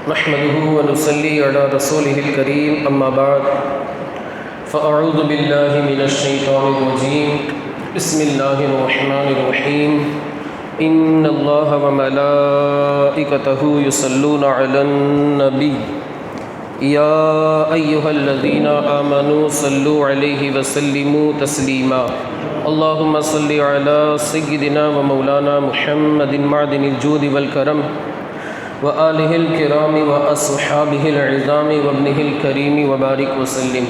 نحمده ونصلي على رسوله الكريم أما بعد فأعوذ بالله من الشيطان الرجيم بسم الله الرحمن الرحيم إن الله وملائكته يصلون على النبي يا أيها الذين آمنوا صلوا عليه وسلموا تسليما اللهم صل على سيدنا ومولانا محمد معدن الجود والكرم وآلہ الکرام وأصحابہ العظام وابنہ الکریم وبارک وسلم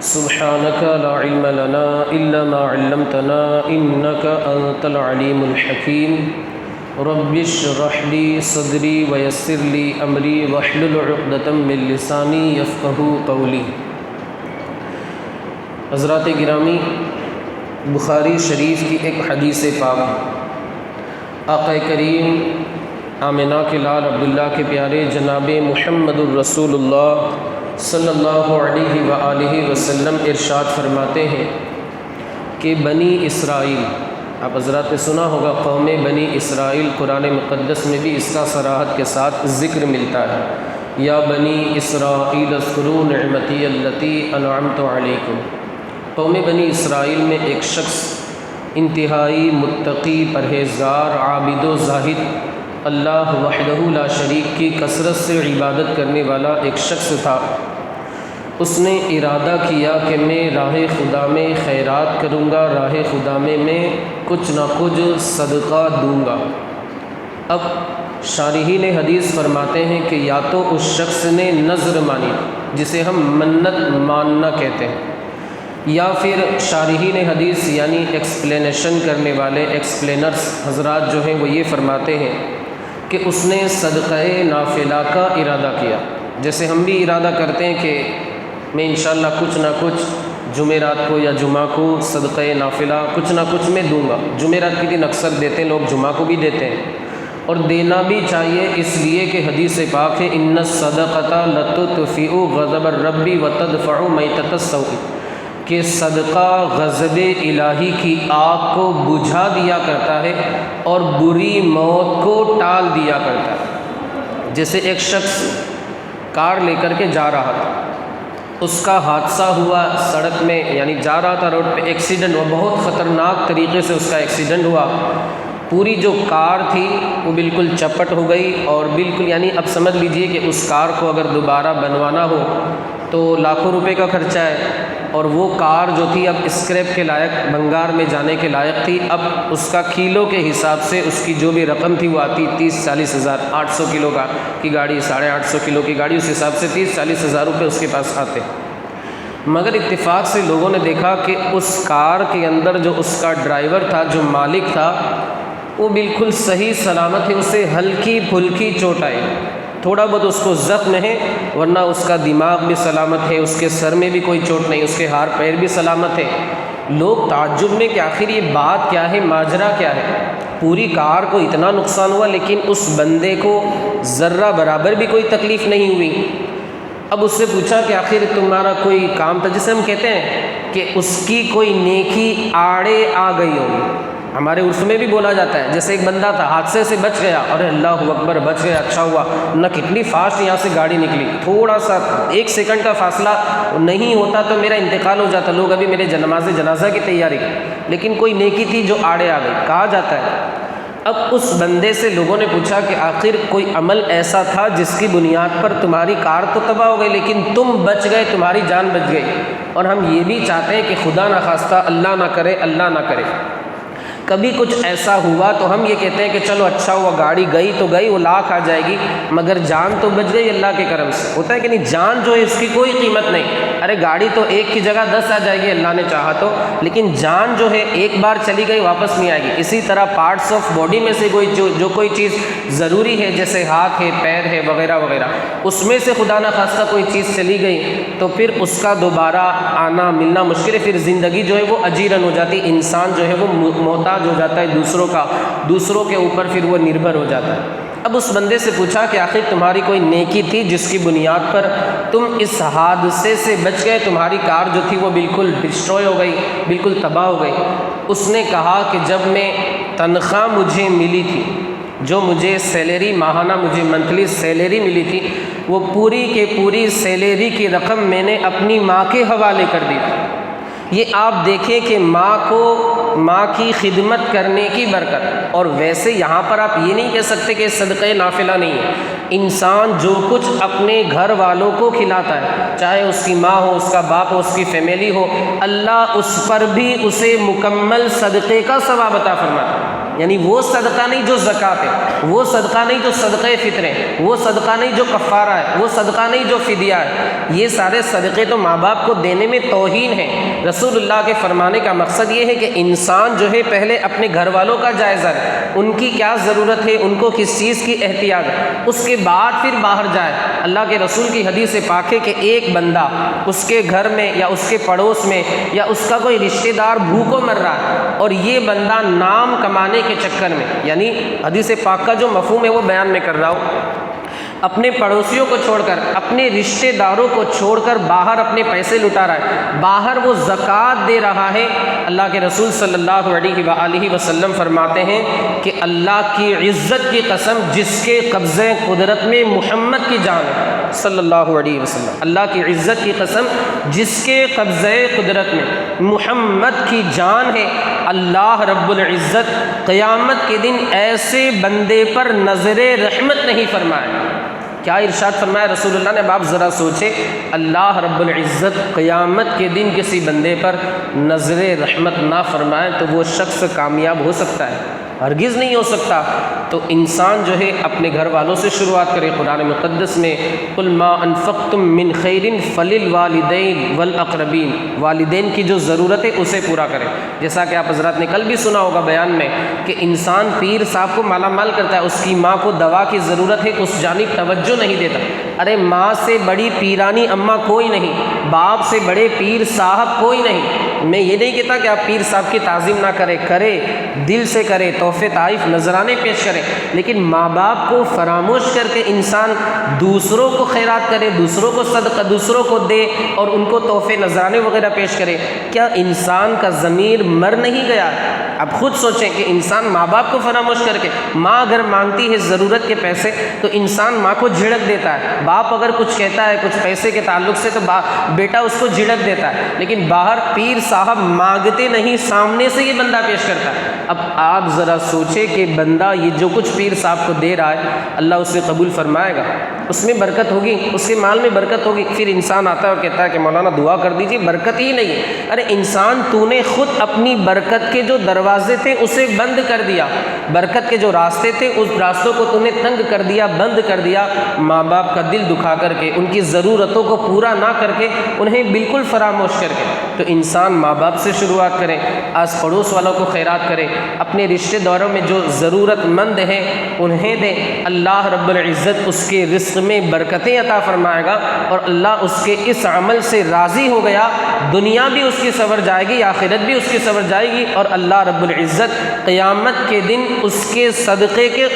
سبحانک لا علم لنا الا ما علمتنا انک انت العلیم الحکیم رب اشرح لی صدری ویسر لی امری واحلل عقدۃ من لسانی یفقہوا قولی۔ حضرات گرامی، بخاری شریف کی ایک حدیث پاک آقا کریم آمنہ کے لال عبداللہ کے پیارے جناب محمد الرسول اللہ صلی اللہ علیہ وآلہ وسلم ارشاد فرماتے ہیں کہ بنی اسرائیل، آپ حضرات نے سنا ہوگا قوم بنی اسرائیل، قرآن مقدس میں بھی اس کا صراحت کے ساتھ ذکر ملتا ہے، یا بنی اسرائیل اذکروا نعمتی التی انعمت علیکم۔ قوم بنی اسرائیل میں ایک شخص انتہائی متقی، پرہیزگار، عابد و زاہد، اللہ وحدہ لا شریک کی کثرت سے عبادت کرنے والا ایک شخص تھا۔ اس نے ارادہ کیا کہ میں راہ خدا میں خیرات کروں گا، راہ خدا میں کچھ نہ کچھ صدقہ دوں گا۔ اب شارحین حدیث فرماتے ہیں کہ یا تو اس شخص نے نذر مانی، جسے ہم منت ماننا کہتے ہیں، یا پھر شارحین حدیث یعنی ایکسپلینیشن کرنے والے ایکسپلینرز حضرات جو ہیں وہ یہ فرماتے ہیں کہ اس نے صدقہ نافلہ کا ارادہ کیا۔ جیسے ہم بھی ارادہ کرتے ہیں کہ میں انشاءاللہ کچھ نہ کچھ جمعرات کو یا جمعہ کو صدقہ نافلہ کچھ نہ کچھ میں دوں گا۔ جمعرات کے دن اکثر دیتے ہیں لوگ، جمعہ کو بھی دیتے ہیں، اور دینا بھی چاہیے، اس لیے کہ حدیث پاک ہے ان الصدقۃ لتطفئ غضب الرب وتدفع میتۃ السوء، کہ صدقہ غضب الہی کی آگ کو بجھا دیا کرتا ہے اور بری موت کو ٹال دیا کرتا ہے۔ جیسے ایک شخص کار لے کر کے جا رہا تھا، اس کا حادثہ ہوا سڑک میں، یعنی جا رہا تھا روڈ پہ، ایکسیڈنٹ ہوا، بہت خطرناک طریقے سے اس کا ایکسیڈنٹ ہوا۔ پوری جو کار تھی وہ بالکل چپٹ ہو گئی، اور بالکل یعنی اب سمجھ لیجئے کہ اس کار کو اگر دوبارہ بنوانا ہو تو لاکھوں روپے کا خرچہ ہے، اور وہ کار جو تھی اب اسکریپ کے لائق، بنگار میں جانے کے لائق تھی۔ اب اس کا کلو کے حساب سے اس کی جو بھی رقم تھی وہ آتی 30-40 ہزار، 800 کلو کی گاڑی، 850 کلو کی گاڑی، اس حساب سے 30-40 ہزار روپے اس کے پاس آتے۔ مگر اتفاق سے لوگوں نے دیکھا کہ اس کار کے اندر جو اس کا ڈرائیور تھا، جو مالک تھا، وہ بالکل صحیح سلامت ہے، اسے ہلکی پھلکی چوٹ آئی، تھوڑا بہت اس کو زخم ہے، ورنہ اس کا دماغ بھی سلامت ہے، اس کے سر میں بھی کوئی چوٹ نہیں، اس کے ہاتھ پیر بھی سلامت ہے۔ لوگ تعجب میں کہ آخر یہ بات کیا ہے، ماجرا کیا ہے، پوری کار کو اتنا نقصان ہوا لیکن اس بندے کو ذرہ برابر بھی کوئی تکلیف نہیں ہوئی۔ اب اس سے پوچھا کہ آخر تمہارا کوئی کام تھا، جسے ہم کہتے ہیں کہ اس کی کوئی نیکی آڑے آ گئی ہوگی، ہمارے عرف میں بھی بولا جاتا ہے۔ جیسے ایک بندہ تھا، حادثے سے بچ گیا، اور اللہ اکبر بچ گیا، اچھا ہوا، نہ کتنی فاسٹ یہاں سے گاڑی نکلی، تھوڑا سا 1 سیکنڈ کا فاصلہ نہیں ہوتا تو میرا انتقال ہو جاتا، لوگ ابھی میرے جنازہ کی تیاری، لیکن کوئی نیکی تھی جو آڑے آ گئی، کہا جاتا ہے۔ اب اس بندے سے لوگوں نے پوچھا کہ آخر کوئی عمل ایسا تھا جس کی بنیاد پر تمہاری کار تو تباہ ہو گئی لیکن تم بچ گئے، تمہاری جان بچ گئی۔ اور ہم یہ بھی چاہتے ہیں کہ خدا نہ خواستہ، اللہ نہ کرے، اللہ نہ کرے، کبھی کچھ ایسا ہوا تو ہم یہ کہتے ہیں کہ چلو اچھا ہوا، گاڑی گئی تو گئی، وہ لاکھ آ جائے گی، مگر جان تو بچ گئی اللہ کے کرم سے۔ ہوتا ہے کہ نہیں، جان جو ہے اس کی کوئی قیمت نہیں، ارے گاڑی تو 1 کی جگہ 10 آ جائے گی اللہ نے چاہا تو، لیکن جان جو ہے ایک بار چلی گئی واپس نہیں آئے گی۔ اسی طرح پارٹس آف باڈی میں سے جو کوئی چیز ضروری ہے، جیسے ہاتھ ہے، پیر ہے، وغیرہ وغیرہ، اس میں سے خدا نہ خواستہ کوئی چیز چلی گئی تو پھر اس کا دوبارہ آنا ملنا مشکل ہے، پھر زندگی جو ہے وہ اجیرن ہو جاتی، انسان جو ہے وہ محتاج ہو جاتا ہے دوسروں کے اوپر، پھر وہ نربھر ہو جاتا ہے۔ اب اس بندے سے پوچھا کہ آخر تمہاری کوئی نیکی تھی جس کی بنیاد پر تم اس حادثے سے بچ گئے، تمہاری کار جو تھی وہ بالکل ڈسٹروائے ہو گئی، بالکل تباہ ہو گئی۔ اس نے کہا کہ جب میں تنخواہ مجھے ملی تھی جو مجھے سیلری ماہانہ مجھے منتھلی سیلری ملی تھی، وہ پوری کے پوری سیلری کی رقم میں نے اپنی ماں کے حوالے کر دی تھی۔ یہ آپ دیکھیں کہ ماں کی خدمت کرنے کی برکت۔ اور ویسے یہاں پر آپ یہ نہیں کہہ سکتے کہ صدقہ نافلہ نہیں ہے۔ انسان جو کچھ اپنے گھر والوں کو کھلاتا ہے، چاہے اس کی ماں ہو، اس کا باپ ہو، اس کی فیملی ہو، اللہ اس پر بھی اسے مکمل صدقے کا ثواب عطا فرماتا ہے۔ یعنی وہ صدقہ نہیں جو زکوٰۃ ہے، وہ صدقہ نہیں جو صدقہ فطر ہے، وہ صدقہ نہیں جو کفارہ ہے، وہ صدقہ نہیں جو فدیہ ہے۔ یہ سارے صدقے تو ماں باپ کو دینے میں توہین ہے۔ رسول اللہ کے فرمانے کا مقصد یہ ہے کہ انسان جو ہے پہلے اپنے گھر والوں کا جائزہ لے، ان کی کیا ضرورت ہے، ان کو کس چیز کی احتیاج ہے، اس کے بعد پھر باہر جائے۔ اللہ کے رسول کی حدیث پاک ہے کہ ایک بندہ اس کے گھر میں یا اس کے پڑوس میں یا اس کا کوئی رشتہ دار بھوکوں مر رہا ہے، اور یہ بندہ نام کمانے کے چکر میں، یعنی حدیث پاک کا جو مفہوم ہے وہ بیان میں کر رہا ہوں، اپنے پڑوسیوں کو چھوڑ کر، اپنے رشتہ داروں کو چھوڑ کر باہر اپنے پیسے لٹا رہا ہے، باہر وہ زکوٰۃ دے رہا ہے، اللہ کے رسول صلی اللہ علیہ وآلہ وسلم فرماتے ہیں کہ اللہ کی عزت کی قسم جس کے قبضے قدرت میں محمد کی جان ہے صلی اللہ علیہ وسلم، اللہ کی عزت کی قسم جس کے قبضے قدرت میں محمد کی جان ہے، اللہ رب العزت قیامت کے دن ایسے بندے پر نظر رحمت نہیں فرمائے۔ کیا ارشاد فرمایا رسول اللہ نے؟ اب آپ ذرا سوچیں، اللہ رب العزت قیامت کے دن کسی بندے پر نظر رحمت نہ فرمائے تو وہ شخص کامیاب ہو سکتا ہے؟ ہرگز نہیں ہو سکتا۔ تو انسان جو ہے اپنے گھر والوں سے شروعات کرے۔ قرآن مقدس میں قل ما انفقتم من خیر فللوالدین والاقربین، والدین کی جو ضرورت ہے اسے پورا کرے۔ جیسا کہ آپ حضرات نے کل بھی سنا ہوگا بیان میں کہ انسان پیر صاحب کو مالا مال کرتا ہے، اس کی ماں کو دوا کی ضرورت ہے، اس جانب توجہ نہیں دیتا۔ ارے ماں سے بڑی پیرانی اماں کوئی نہیں، باپ سے بڑے پیر صاحب کوئی نہیں۔ میں یہ نہیں کہتا کہ آپ پیر صاحب کی تعظیم نہ کرے دل سے کرے، تحفے تحائف نذرانے پیش کرے، لیکن ماں باپ کو فراموش کر کے انسان دوسروں کو خیرات کرے، دوسروں کو صدقہ دوسروں کو دے اور ان کو تحفے نذرانے وغیرہ پیش کرے، کیا انسان کا ضمیر مر نہیں گیا؟ اب خود سوچیں کہ انسان ماں باپ کو فراموش کر کے، ماں اگر مانگتی ہے ضرورت کے پیسے تو انسان ماں کو جھڑک دیتا ہے، باپ اگر کچھ کہتا ہے کچھ پیسے کے تعلق سے تو بیٹا اس کو جھڑک دیتا ہے، لیکن باہر پیر صاحب مانگتے نہیں، سامنے سے یہ بندہ پیش کرتا ہے۔ اب آپ ذرا سوچیں کہ بندہ یہ جو کچھ پیر صاحب کو دے رہا ہے اللہ اسے قبول فرمائے گا؟ اس میں برکت ہوگی، اس کے مال میں برکت ہوگی؟ پھر انسان آتا ہے اور کہتا ہے کہ مولانا دعا کر دیجیے، برکت ہی نہیں ہے۔ ارے انسان تو نے خود اپنی برکت کے جو دروازے تھے اسے بند کر دیا، برکت کے جو راستے تھے اس راستوں کو تو نے تنگ کر دیا، بند کر دیا، ماں باپ کا دل دکھا کر کے، ان کی ضرورتوں کو پورا نہ کر کے، انہیں بالکل فراموش کر کے۔ تو انسان ماں باپ سے شروعات کرے، آس پڑوس والوں کو خیرات کرے، اپنے رشتہ داروں میں جو ضرورت مند ہیں انہیں دے، اللہ رب العزت اس کے رزق میں برکتیں عطا فرمائے گا، اور اللہ اس کے اس عمل سے راضی ہو گیا، دنیا بھی اس کی سنور جائے گی، آخرت بھی اس کی سنور جائے گی، اور اللہ رب العزت قیامت کے دن اس کے صدقے کے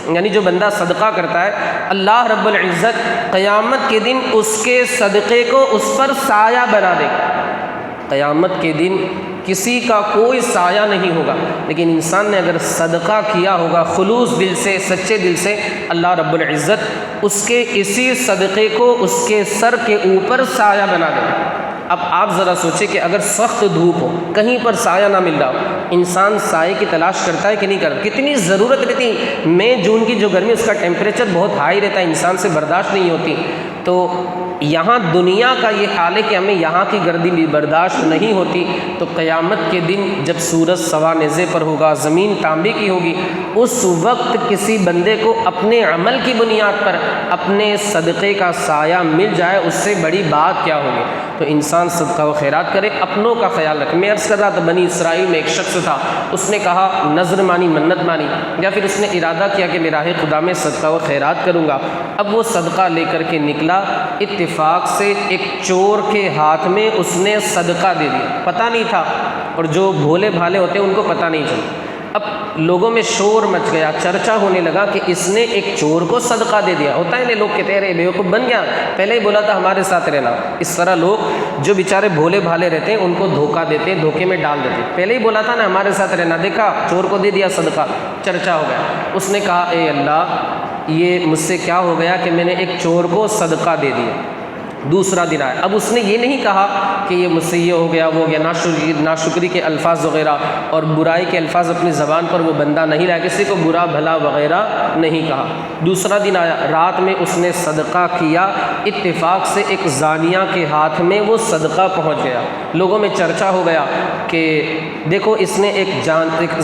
یعنی جو بندہ صدقہ کرتا ہے اللہ رب العزت قیامت کے دن اس کے صدقے کو اس پر سایہ بنا دے گا۔ قیامت کے دن کسی کا کوئی سایہ نہیں ہوگا، لیکن انسان نے اگر صدقہ کیا ہوگا خلوص دل سے، سچے دل سے، اللہ رب العزت اس کے اسی صدقے کو اس کے سر کے اوپر سایہ بنا دے گا۔ اب آپ ذرا سوچیں کہ اگر سخت دھوپ ہو، کہیں پر سایہ نہ مل رہا ہو، انسان سائے کی تلاش کرتا ہے کہ نہیں کرتا؟ کتنی ضرورت رہتی، مئی جون کی جو گرمی اس کا ٹیمپریچر بہت ہائی رہتا ہے، انسان سے برداشت نہیں ہوتی۔ تو یہاں دنیا کا یہ حال ہے کہ ہمیں یہاں کی گردی بھی برداشت نہیں ہوتی، تو قیامت کے دن جب سورج سوا نیزے پر ہوگا، زمین تانبے کی ہوگی، اس وقت کسی بندے کو اپنے عمل کی بنیاد پر اپنے صدقے کا سایہ مل جائے، اس سے بڑی بات کیا ہوگی؟ تو انسان صدقہ و خیرات کرے، اپنوں کا خیال رکھے۔ میں عرض کر رہا تھا بنی اسرائیل میں ایک شخص تھا، اس نے کہا نظر مانی، منت مانی، یا پھر اس نے ارادہ کیا کہ میں راہ خدا میں صدقہ و خیرات کروں گا۔ اب وہ صدقہ لے کر کے نکلا، اتفاق سے ایک چور کے ہاتھ میں اس نے صدقہ دے دیا، پتہ نہیں تھا، اور جو بھولے بھالے ہوتے ہیں ان کو پتہ نہیں چلتا۔ اب لوگوں میں شور مچ گیا، چرچا ہونے لگا کہ اس نے ایک چور کو صدقہ دے دیا۔ ہوتا ہے نا، لوگ کہتے رہے بیوقوف بن گیا، پہلے ہی بولا تھا ہمارے ساتھ رہنا۔ اس طرح لوگ جو بیچارے بھولے بھالے رہتے ہیں ان کو دھوکہ دیتے، دھوکے میں ڈال دیتے۔ پہلے ہی بولا تھا نا ہمارے ساتھ رہنا، دیکھا چور کو دے دیا صدقہ، چرچا ہو گیا۔ اس نے کہا اے اللہ، یہ مجھ سے کیا ہو گیا کہ میں نے ایک چور کو صدقہ دے دیا۔ دوسرا دن آیا، اب اس نے یہ نہیں کہا کہ یہ مجھ سے یہ ہو گیا وہ ہو گیا، ناشکری کے الفاظ وغیرہ اور برائی کے الفاظ اپنی زبان پر وہ بندہ نہیں لایا، کسی کو برا بھلا وغیرہ نہیں کہا۔ دوسرا دن آیا، رات میں اس نے صدقہ کیا، اتفاق سے ایک زانیہ کے ہاتھ میں وہ صدقہ پہنچ گیا۔ لوگوں میں چرچا ہو گیا کہ دیکھو اس نے ایک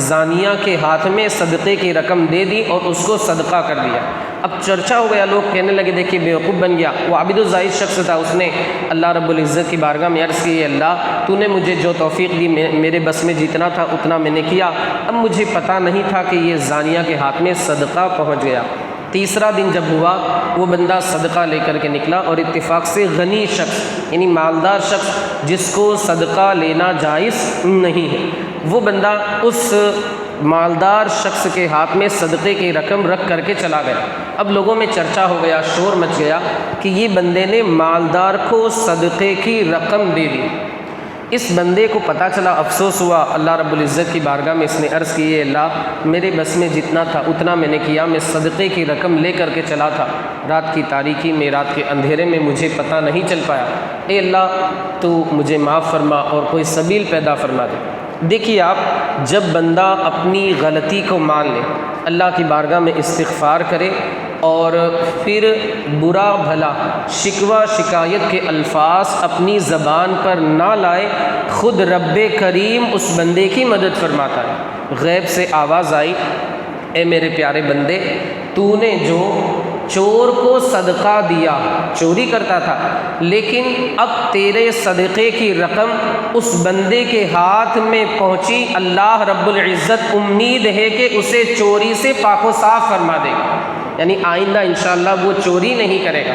زانیہ کے ہاتھ میں صدقے کی رقم دے دی اور اس کو صدقہ کر دیا۔ اب چرچا ہو گیا، لوگ کہنے لگے دیکھیے بیوقوف بن گیا۔ وہ عابد الزاہد شخص تھا، اس نے اللہ رب العزت کی بارگاہ میں عرض کی، اللہ تو نے مجھے جو توفیق دی میرے بس میں جتنا تھا اتنا میں نے کیا، اب مجھے پتہ نہیں تھا کہ یہ زانیہ کے ہاتھ میں صدقہ پہنچ گیا۔ تیسرا دن جب ہوا، وہ بندہ صدقہ لے کر کے نکلا اور اتفاق سے غنی شخص یعنی مالدار شخص جس کو صدقہ لینا جائز نہیں ہے، وہ بندہ اس مالدار شخص کے ہاتھ میں صدقے کی رقم رکھ کر کے چلا گیا۔ اب لوگوں میں چرچا ہو گیا، شور مچ گیا کہ یہ بندے نے مالدار کو صدقے کی رقم دے دی۔ اس بندے کو پتہ چلا، افسوس ہوا، اللہ رب العزت کی بارگاہ میں اس نے عرض کی، اے اللہ میرے بس میں جتنا تھا اتنا میں نے کیا، میں صدقے کی رقم لے کر کے چلا تھا، رات کی تاریکی میں، رات کے اندھیرے میں مجھے پتہ نہیں چل پایا، اے اللہ تو مجھے معاف فرما اور کوئی سبیل پیدا فرما دے۔ دیکھیے آپ، جب بندہ اپنی غلطی کو مان لے، اللہ کی بارگاہ میں استغفار کرے اور پھر برا بھلا شکوہ شکایت کے الفاظ اپنی زبان پر نہ لائے، خود رب کریم اس بندے کی مدد فرماتا ہے۔ غیب سے آواز آئی، اے میرے پیارے بندے، تو نے جو چور کو صدقہ دیا، چوری کرتا تھا، لیکن اب تیرے صدقے کی رقم اس بندے کے ہاتھ میں پہنچی، اللہ رب العزت امید ہے کہ اسے چوری سے پاک و صاف فرما دے گا، یعنی آئندہ انشاءاللہ وہ چوری نہیں کرے گا۔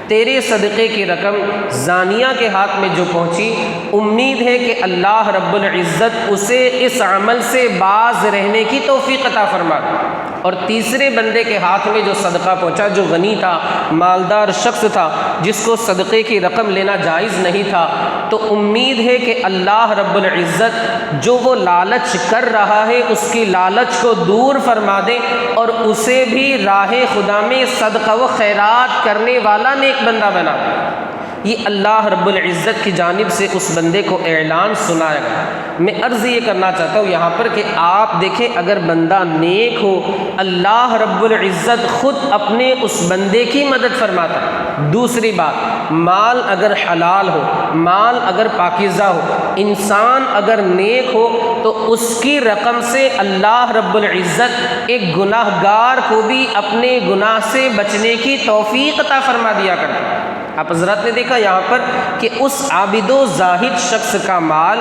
تیرے صدقے کی رقم زانیہ کے ہاتھ میں جو پہنچی، امید ہے کہ اللہ رب العزت اسے اس عمل سے باز رہنے کی توفیق عطا فرما دے۔ اور تیسرے بندے کے ہاتھ میں جو صدقہ پہنچا، جو غنی تھا، مالدار شخص تھا، جس کو صدقے کی رقم لینا جائز نہیں تھا، تو امید ہے کہ اللہ رب العزت جو وہ لالچ کر رہا ہے اس کی لالچ کو دور فرما دے اور اسے بھی راہ خدا میں صدقہ و خیرات کرنے والا نیک بندہ بنا دے۔ یہ اللہ رب العزت کی جانب سے اس بندے کو اعلان سنایا گیا۔ میں عرض یہ کرنا چاہتا ہوں یہاں پر کہ آپ دیکھیں، اگر بندہ نیک ہو، اللہ رب العزت خود اپنے اس بندے کی مدد فرماتا ہے۔ دوسری بات، مال اگر حلال ہو، مال اگر پاکیزہ ہو، انسان اگر نیک ہو تو اس کی رقم سے اللہ رب العزت ایک گناہ گار کو بھی اپنے گناہ سے بچنے کی توفیق عطا فرما دیا کرتا ہے۔ آپ حضرات نے دیکھا یہاں پر کہ اس عابد و زاہد شخص کا مال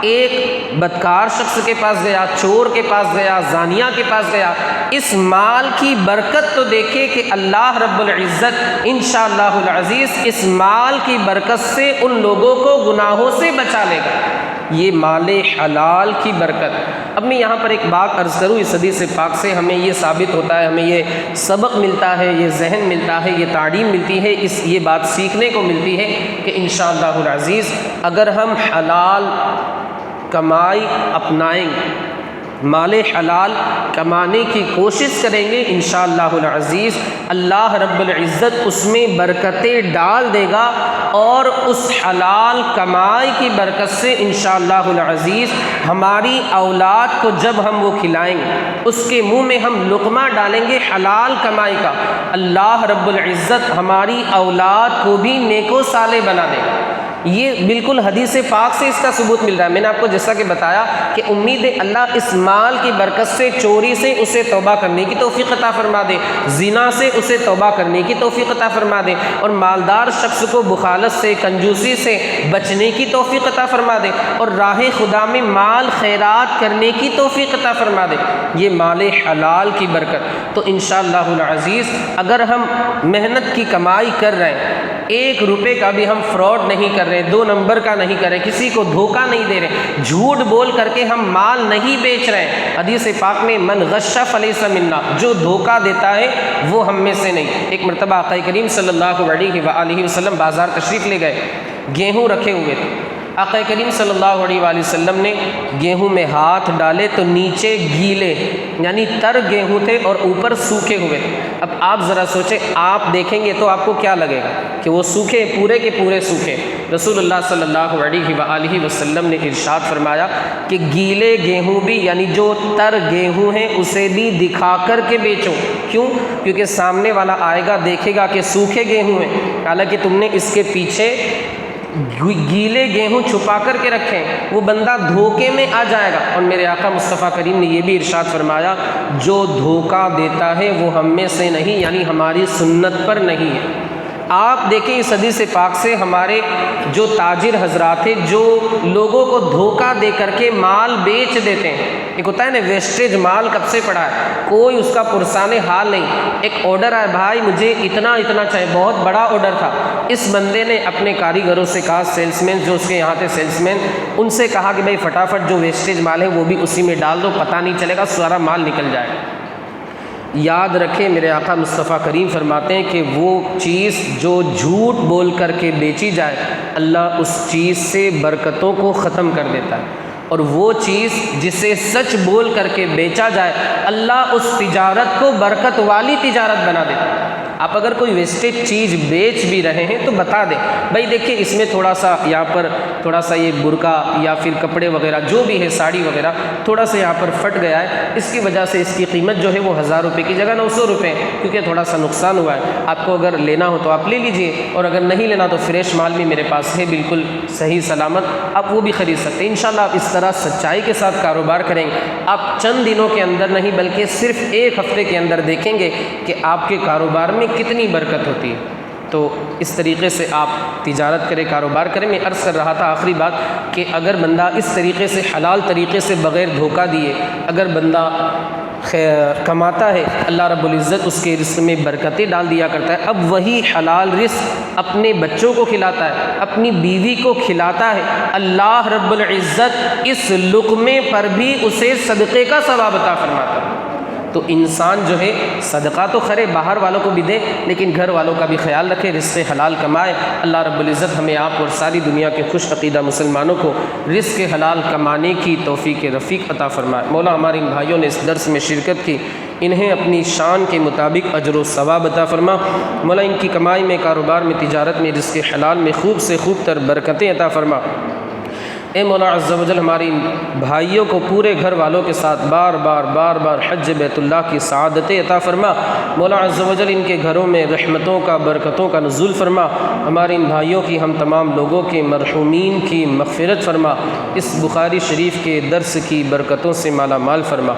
ایک بدکار شخص کے پاس گیا، چور کے پاس گیا، زانیہ کے پاس گیا۔ اس مال کی برکت تو دیکھے کہ اللہ رب العزت انشاءاللہ العزیز اس مال کی برکت سے ان لوگوں کو گناہوں سے بچا لے گا۔ یہ مال حلال کی برکت۔ اب میں یہاں پر ایک بات عرض کروں، اس حدیث پاک سے ہمیں یہ ثابت ہوتا ہے، ہمیں یہ سبق ملتا ہے، یہ ذہن ملتا ہے، یہ تعلیم ملتی ہے، یہ بات سیکھنے کو ملتی ہے کہ انشاءاللہ العزیز اگر ہم حلال کمائی اپنائیں گے، مال حلال کمانے کی کوشش کریں گے، انشاءاللہ العزیز اللہ رب العزت اس میں برکتیں ڈال دے گا، اور اس حلال کمائی کی برکت سے انشاءاللہ العزیز ہماری اولاد کو جب ہم وہ کھلائیں گے، اس کے منہ میں ہم لقمہ ڈالیں گے حلال کمائی کا، اللہ رب العزت ہماری اولاد کو بھی نیک و صالح بنا دے گا۔ یہ بالکل حدیث پاک سے اس کا ثبوت مل رہا ہے۔ میں نے آپ کو جیسا کہ بتایا کہ امید ہے اللہ اس مال کی برکت سے چوری سے اسے توبہ کرنے کی توفیق عطا فرما دے، زنا سے اسے توبہ کرنے کی توفیق عطا فرما دے، اور مالدار شخص کو بخالت سے، کنجوسی سے بچنے کی توفیق عطا فرما دے، اور راہ خدا میں مال خیرات کرنے کی توفیق عطا فرما دے۔ یہ مال حلال کی برکت۔ تو انشاءاللہ العزیز اگر ہم محنت کی کمائی کر رہے ہیں، 1 روپے کا بھی ہم فراڈ نہیں کر رہے، 2 نمبر کا نہیں کر رہے، کسی کو دھوکہ نہیں دے رہے، جھوٹ بول کر کے ہم مال نہیں بیچ رہے ہیں۔ حدیث پاک میں من غش فلیس منا، جو دھوکہ دیتا ہے وہ ہم میں سے نہیں۔ ایک مرتبہ آقا کریم صلی اللہ علیہ وآلہ وسلم بازار تشریف لے گئے، گیہوں رکھے ہوئے تھے۔ آقا کریم صلی اللہ علیہ وآلہ وسلم نے گیہوں میں ہاتھ ڈالے تو نیچے گیلے یعنی تر گیہوں تھے اور اوپر سوکھے ہوئے۔ اب آپ ذرا سوچیں، آپ دیکھیں گے تو آپ کو کیا لگے گا کہ وہ سوکھے، پورے کے پورے سوکھے۔ رسول اللہ صلی اللہ علیہ وآلہ وسلم نے ارشاد فرمایا کہ گیلے گیہوں بھی یعنی جو تر گیہوں ہیں اسے بھی دکھا کر کے بیچو۔ کیوں؟ کیونکہ سامنے والا آئے گا دیکھے گا کہ سوکھے گیہوں ہیں، حالانکہ تم نے اس کے پیچھے گیلے گیہوں چھپا کر کے رکھیں، وہ بندہ دھوکے میں آ جائے گا۔ اور میرے آقا مصطفیٰ کریم نے یہ بھی ارشاد فرمایا، جو دھوکہ دیتا ہے وہ ہم میں سے نہیں، یعنی ہماری سنت پر نہیں ہے۔ آپ دیکھیں اس حدیث پاک سے ہمارے جو تاجر حضرات ہیں جو لوگوں کو دھوکہ دے کر کے مال بیچ دیتے ہیں، ایک ہوتا ہے نا ویسٹیج مال کب سے پڑا ہے، کوئی اس کا پرسان حال نہیں۔ ایک آرڈر ہے، بھائی مجھے اتنا چاہیے، بہت بڑا آرڈر تھا۔ اس بندے نے اپنے کاریگروں سے کہا، سیلس مین جو اس کے یہاں تھے سیلس مین، ان سے کہا کہ بھائی فٹافٹ جو ویسٹیج مال ہے وہ بھی اسی میں ڈال دو، پتہ نہیں چلے گا، سارا مال نکل جائے گا۔ یاد رکھیں میرے آقا مصطفیٰ کریم فرماتے ہیں کہ وہ چیز جو جھوٹ بول کر کے بیچی جائے، اللہ اس چیز سے برکتوں کو ختم کر دیتا ہے، اور وہ چیز جسے سچ بول کر کے بیچا جائے، اللہ اس تجارت کو برکت والی تجارت بنا دیتا ہے۔ آپ اگر کوئی ویسٹیج چیز بیچ بھی رہے ہیں تو بتا دیں، بھائی دیکھیں اس میں تھوڑا سا یہاں پر تھوڑا سا یہ برقع یا پھر کپڑے وغیرہ جو بھی ہے، ساڑی وغیرہ تھوڑا سا یہاں پر پھٹ گیا ہے، اس کی وجہ سے اس کی قیمت جو ہے وہ 1000 روپے کی جگہ 900 روپے ہے، کیونکہ تھوڑا سا نقصان ہوا ہے۔ آپ کو اگر لینا ہو تو آپ لے لیجئے، اور اگر نہیں لینا تو فریش مال بھی میرے پاس ہے بالکل صحیح سلامت، آپ وہ بھی خرید سکتے ہیں۔ انشاءاللہ آپ اس طرح سچائی کے ساتھ کاروبار کریں گے، آپ چند دنوں کے اندر نہیں بلکہ صرف 1 ہفتے کے اندر دیکھیں گے کہ آپ کے کاروبار میں کتنی برکت ہوتی ہے۔ تو اس طریقے سے آپ تجارت کریں، کاروبار کریں۔ میں عرض کر رہا تھا آخری بات کہ اگر بندہ اس طریقے سے حلال طریقے سے بغیر دھوکہ دیے اگر بندہ کماتا ہے، اللہ رب العزت اس کے رزق میں برکتیں ڈال دیا کرتا ہے۔ اب وہی حلال رزق اپنے بچوں کو کھلاتا ہے، اپنی بیوی کو کھلاتا ہے، اللہ رب العزت اس لقمے پر بھی اسے صدقے کا ثواب عطا فرماتا ہے۔ تو انسان جو ہے صدقہ تو خرے باہر والوں کو بھی دے، لیکن گھر والوں کا بھی خیال رکھے، رزق حلال کمائے۔ اللہ رب العزت ہمیں آپ اور ساری دنیا کے خوش عقیدہ مسلمانوں کو رزق حلال کمانے کی توفیق رفیق عطا فرمائے۔ مولا ہمارے ان بھائیوں نے اس درس میں شرکت کی، انہیں اپنی شان کے مطابق اجر و ثواب عطا فرما۔ مولا ان کی کمائی میں، کاروبار میں، تجارت میں، رزق حلال میں خوب سے خوب تر برکتیں عطا فرما۔ اے مولا عز و جل ہماری بھائیوں کو پورے گھر والوں کے ساتھ بار بار حج بیت اللہ کی سعادتیں عطا فرما۔ مولا عز و جل ان کے گھروں میں رحمتوں کا، برکتوں کا نزول فرما۔ ہمارے ان بھائیوں کی، ہم تمام لوگوں کے مرحومین کی مغفرت فرما، اس بخاری شریف کے درس کی برکتوں سے مالا مال فرما۔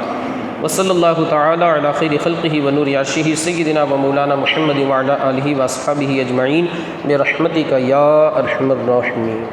وصلی اللہ تعالی علی خیر خلقہ ونور عرشہ سیدنا و مولانا محمد وعلی آلہ واصحابہ اجمعین برحمتک یا ارحم الراحمین۔